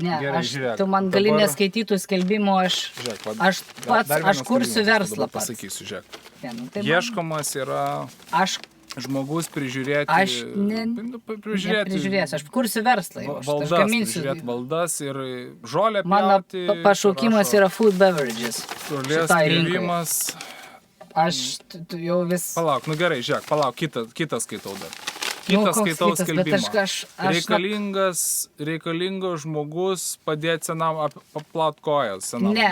Ne, Gerai, žiūrėk, tu man gali dabar- neskaitytų skelbimo, Žiūrėk, aš kursiu verslą pats. Pasakysiu, žiūrėk. Ne, nu, tai Ieškomas yra aš žmogus prižiūrėti... neprižiūrėsiu, aš kursiu verslą. Aš Valdas, gaminsiu. prižiūrėti valdas ir žolę Mano pjauti. pašaukimas yra food beverages. Žolės šitai rinkai. pjovimas. Aš jau vis... Palauk, nu gerai, žiūrėk, palauk, kitą skaitau dar. Kitą koks skaitau kitas, bet skelbimą. aš Reikalingas žmogus padėti senam paplaut kojas. Senam Ne,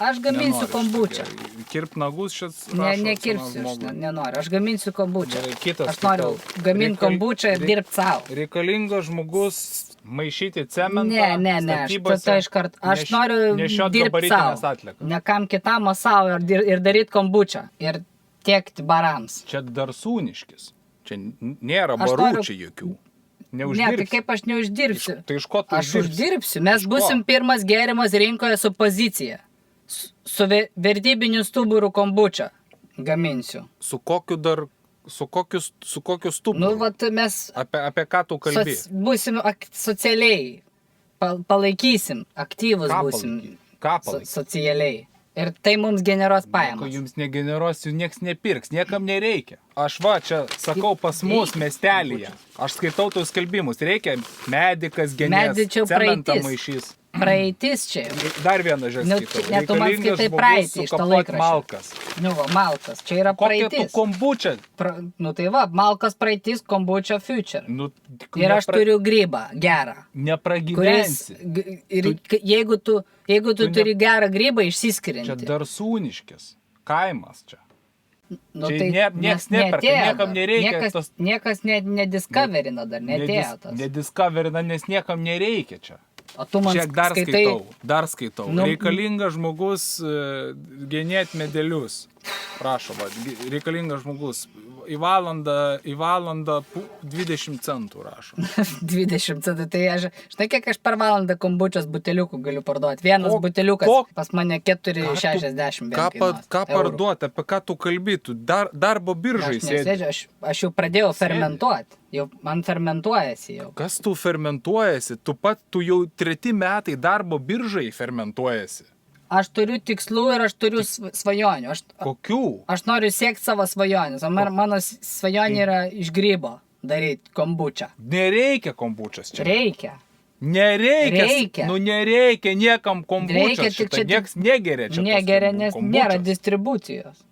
aš gaminsiu Nenori kombučią. šitą. Kirpt nagus šias Nekirpsiu, aš nenoriu. Aš gaminsiu kombučią. Gerai, kitas Aš noriu gaminti kombučią ir dirbti savo. Reikalingas žmogus maišyti cementą. Ne, aš noriu dirbti savo. Ne kam kitam, o savo ir daryti kombučią. Ir tiekti barams. Čia dar sūniškis. Čia nėra Aš baručių jokių. Ne, tai Neuždirbsi. kaip aš neuždirbsiu? Tai iš ko tu Aš uždirbsi? uždirbsiu. Mes Iš ko? busim pirmas gėrimas rinkoje su pozicija. Su vertybiniu stuburu kombučą gaminsiu. Su kokiu stuburu? Nu, vat mes Apie ką tu kalbi? busim socialiai. Palaikysim. Aktyvus busim. Ką palaikysi? Socialiai. Ir tai mums generuos Ko pajamas. jums negeneruos, jų nieks nepirks, niekam nereikia. Aš čia sakau pas mus miestelyje. Aš skaitau tus skelbimus. Reikia medikas, genės, Medį čia cementą praeitis. maišys. Praeitis čia. Dar vieną žiūrėk. Nu, ne, tu man skaitai praeitį iš to laikraščio. Malkas. Nu, va, malkas. Čia yra Kokia tu praeitis. kombučia? Nu tai va, malkas praeitis, kombučia future. Nu, Ir aš turiu grybą gerą. Kuris, Nepragyvensi. jeigu tu tu turi gerą grybą, Čia išsiskirianti. dar sūniškis. Kaimas čia. Nu, čia tai nieks nes neperka, neatėjo niekam dar. nereikia Niekas nediscoverina dar, netėjo tas. Nediscoverina, nes niekam nereikia čia. O tu man Čia dar skaitau. Nu, Reikalingas žmogus genėti medelius. Prašau, reikalingas žmogus. Į valandą 20 centų rašo. 20 centų, tai žinai, kiek aš per valandą kombučios buteliukų galiu parduoti. Vienas buteliukas pas mane 4,60. Ką parduoti, apie ką tu kalbėtų? Darbo biržai sėdi. Aš jau pradėjau fermentuoti. Man fermentuojasi jau. Kas tu fermentuojasi? Tu jau 3 metai darbo biržai fermentuojasi. Aš turiu tikslų ir aš turiu svajonių. Kokių? Aš noriu siekti savo svajonės. Mano svajonė yra iš grybo daryti kombučią. Nereikia kombučios čia. Reikia. Nereikia. Nu nereikia niekam kombučios. Nieks negeria čia. Negeria, nes nėra distribucijos.